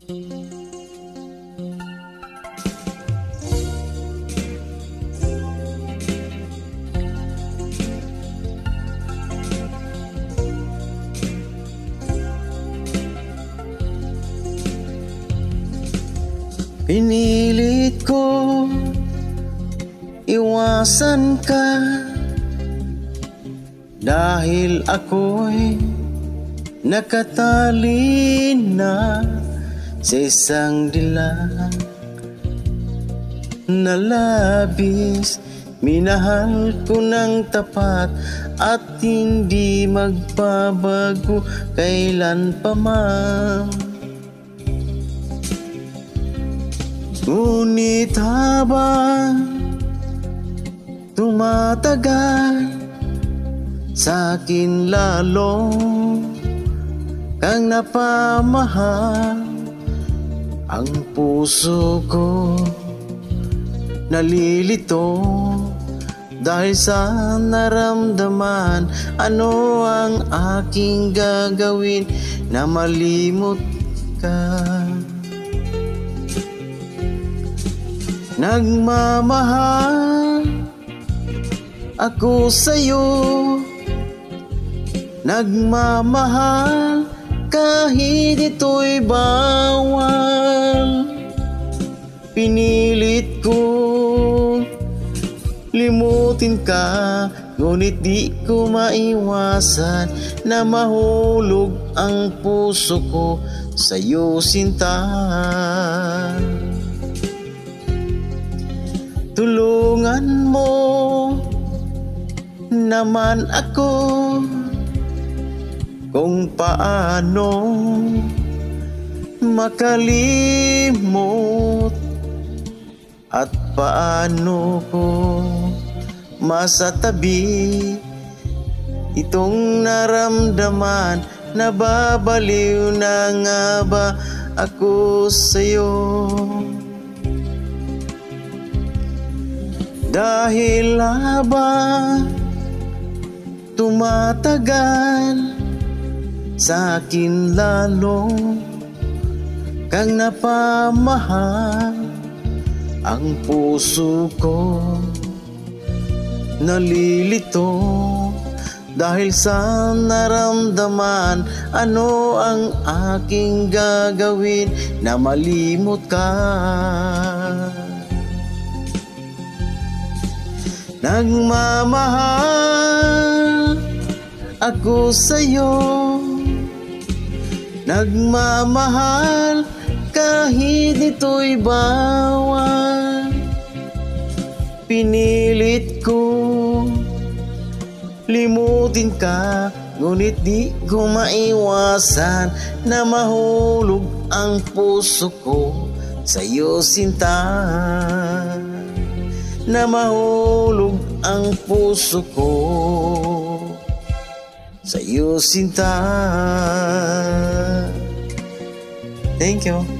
Pinilit ko iwasan ka dahil ako'y nakatali na sa isang dilag na labis. Minahal ko ng tapat at hindi magbabago kailan pa man. Ngunit habang tumatagal, sa'kin lalo kang napamahal. Ang puso ko nalilito dahil sa naramdaman. Ano ang aking gagawin na malimot ka? Nagmamahal ako sa'yo, nagmamahal kahit ito'y bawal. Pinilit ko limutin ka, ngunit di ko maiwasan na mahulog ang puso ko sa'yo, sinta. Tulungan mo naman ako kung paano makalimot at paano ko masatabi itong naramdaman. Nababaliw na nga ba ako sa'yo? Dahil habang tumatagal, sa'kin lalo kang napamahal. Ang puso ko nalilito dahil sa naramdaman. Ano ang aking gagawin na malimot ka? Nagmamahal ako sa'yo, nagmamahal kahit ito'y bawal. Pinilit ko limutin ka, ngunit di ko maiwasan na mahulog ang puso ko sa'yo, sinta. Na mahulog ang puso ko sa'yo, sinta. Thank you.